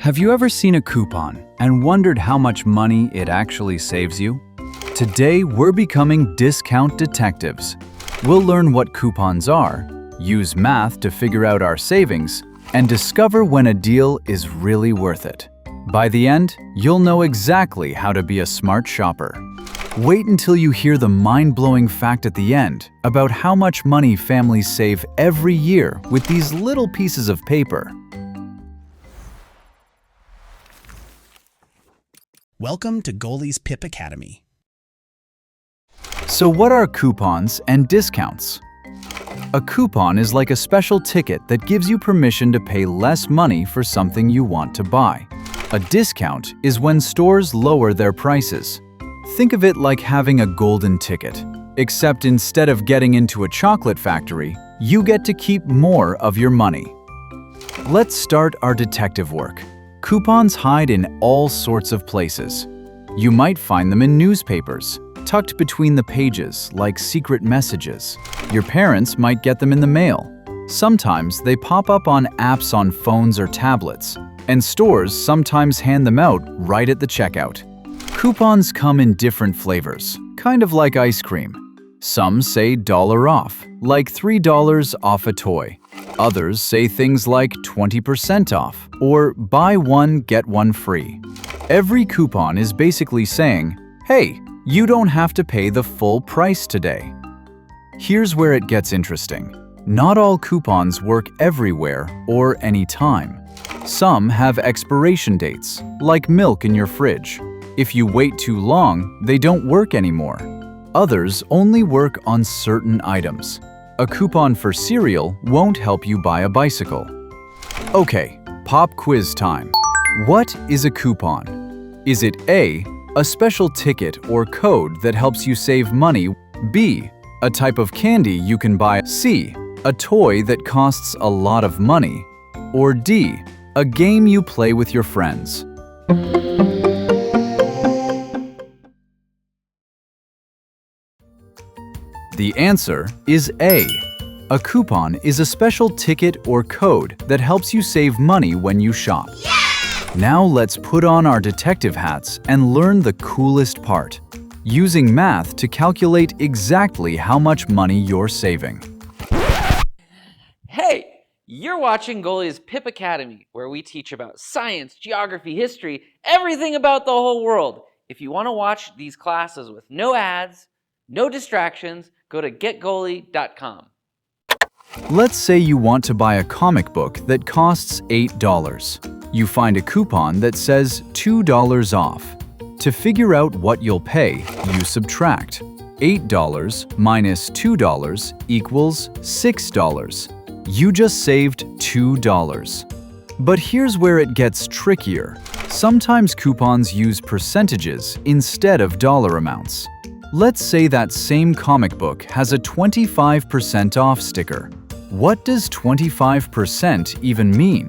Have you ever seen a coupon and wondered how much money it actually saves you? Today, we're becoming discount detectives. We'll learn what coupons are, use math to figure out our savings, and discover when a deal is really worth it. By the end, you'll know exactly how to be a smart shopper. Wait until you hear the mind-blowing fact at the end about how much money families save every year with these little pieces of paper. Welcome to Goalie's Pip Academy. So what are coupons and discounts? A coupon is like a special ticket that gives you permission to pay less money for something you want to buy. A discount is when stores lower their prices. Think of it like having a golden ticket, except instead of getting into a chocolate factory, you get to keep more of your money. Let's start our detective work. Coupons hide in all sorts of places. You might find them in newspapers, tucked between the pages like secret messages. Your parents might get them in the mail. Sometimes they pop up on apps on phones or tablets, and stores sometimes hand them out right at the checkout. Coupons come in different flavors, kind of like ice cream. Some say $1 off, like $3 off a toy. Others say things like 20% off or buy one, get one free. Every coupon is basically saying, hey, you don't have to pay the full price today. Here's where it gets interesting. Not all coupons work everywhere or anytime. Some have expiration dates, like milk in your fridge. If you wait too long, they don't work anymore. Others only work on certain items. A coupon for cereal won't help you buy a bicycle. Okay, pop quiz time. What is a coupon? Is it A, a special ticket or code that helps you save money? B, a type of candy you can buy? C, a toy that costs a lot of money? Or D, a game you play with your friends? The answer is A. A coupon is a special ticket or code that helps you save money when you shop. Yeah! Now let's put on our detective hats and learn the coolest part, using math to calculate exactly how much money you're saving. Hey, you're watching Goalie's Pip Academy, where we teach about science, geography, history, everything about the whole world. If you want to watch these classes with no ads, no distractions, go to getgoalie.com. Let's say you want to buy a comic book that costs $8. You find a coupon that says $2 off. To figure out what you'll pay, you subtract. $8 minus $2 equals $6. You just saved $2. But here's where it gets trickier. Sometimes coupons use percentages instead of dollar amounts. Let's say that same comic book has a 25% off sticker. What does 25% even mean?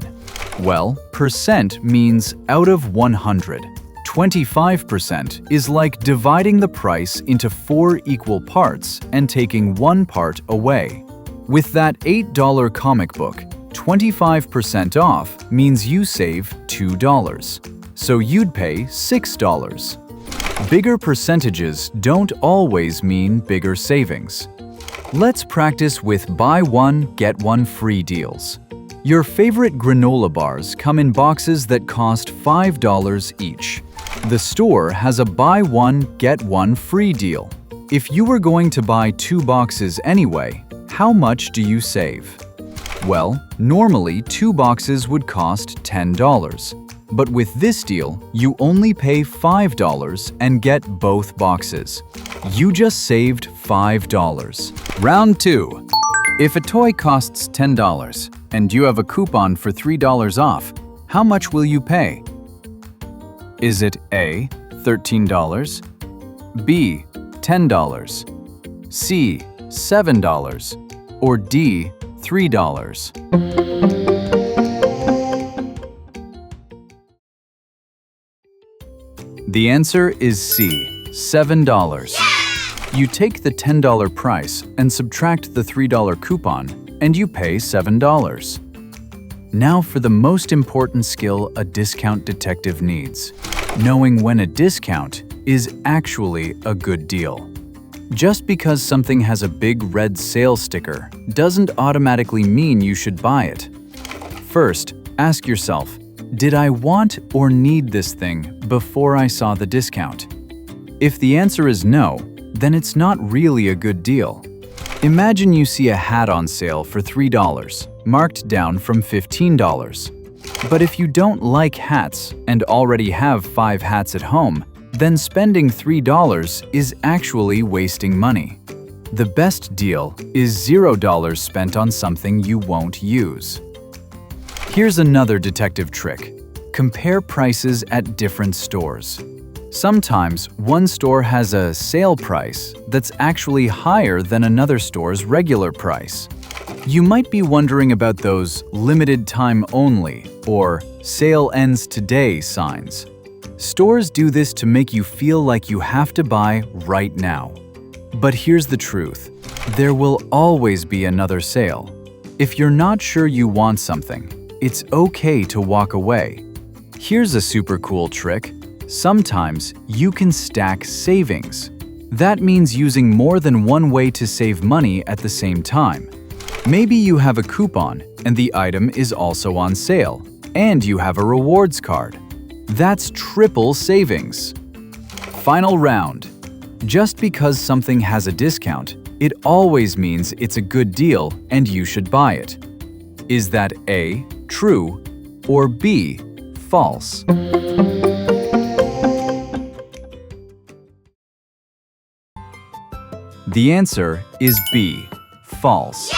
Well, percent means out of 100. 25% is like dividing the price into 4 equal parts and taking one part away. With that $8 comic book, 25% off means you save $2. So you'd pay $6. Bigger percentages don't always mean bigger savings. Let's practice with buy one, get one free deals. Your favorite granola bars come in boxes that cost $5 each. The store has a buy one, get one free deal. If you were going to buy 2 boxes anyway, how much do you save? Well, normally 2 boxes would cost $10. But with this deal, you only pay $5 and get both boxes. You just saved $5. Round 2. If a toy costs $10 and you have a coupon for $3 off, how much will you pay? Is it A, $13, B, $10, C, $7, or D, $3? The answer is C, $7. Yeah! You take the $10 price and subtract the $3 coupon, and you pay $7. Now for the most important skill a discount detective needs: knowing when a discount is actually a good deal. Just because something has a big red sale sticker doesn't automatically mean you should buy it. First, ask yourself, did I want or need this thing before I saw the discount? If the answer is no, then it's not really a good deal. Imagine you see a hat on sale for $3, marked down from $15. But if you don't like hats and already have 5 hats at home, then spending $3 is actually wasting money. The best deal is $0 spent on something you won't use. Here's another detective trick. Compare prices at different stores. Sometimes one store has a sale price that's actually higher than another store's regular price. You might be wondering about those limited time only or sale ends today signs. Stores do this to make you feel like you have to buy right now. But here's the truth. There will always be another sale. If you're not sure you want something, it's okay to walk away. Here's a super cool trick. Sometimes you can stack savings. That means using more than one way to save money at the same time. Maybe you have a coupon and the item is also on sale, and you have a rewards card. That's triple savings. Final round. Just because something has a discount, it always means it's a good deal and you should buy it. Is that A, true, or B, false? The answer is B, false.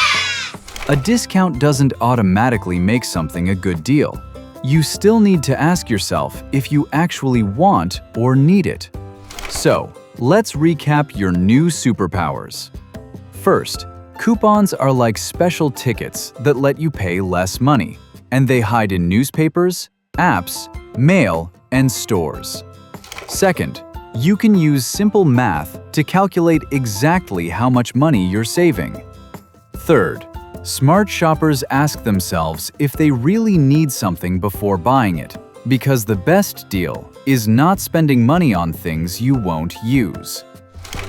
A discount doesn't automatically make something a good deal. You still need to ask yourself if you actually want or need it. So, let's recap your new superpowers. First, coupons are like special tickets that let you pay less money, and they hide in newspapers, apps, mail, and stores. Second, you can use simple math to calculate exactly how much money you're saving. Third, smart shoppers ask themselves if they really need something before buying it, because the best deal is not spending money on things you won't use.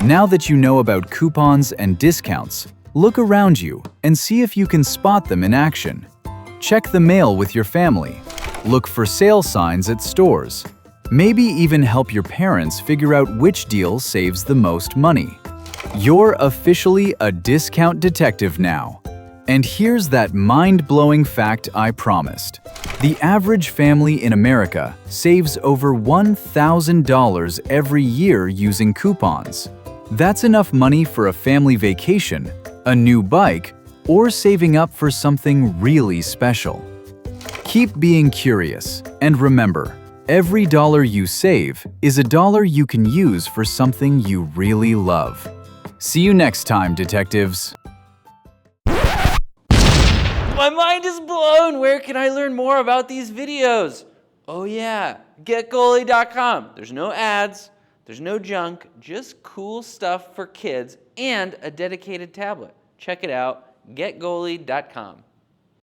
Now that you know about coupons and discounts, look around you and see if you can spot them in action. Check the mail with your family. Look for sale signs at stores. Maybe even help your parents figure out which deal saves the most money. You're officially a discount detective now. And here's that mind-blowing fact I promised. The average family in America saves over $1,000 every year using coupons. That's enough money for a family vacation, a new bike, or saving up for something really special. Keep being curious, and remember, every dollar you save is a dollar you can use for something you really love. See you next time, detectives. My mind is blown. Where can I learn more about these videos? Oh yeah, getgoalie.com. There's no ads, there's no junk, just cool stuff for kids and a dedicated tablet. Check it out, getgoalie.com.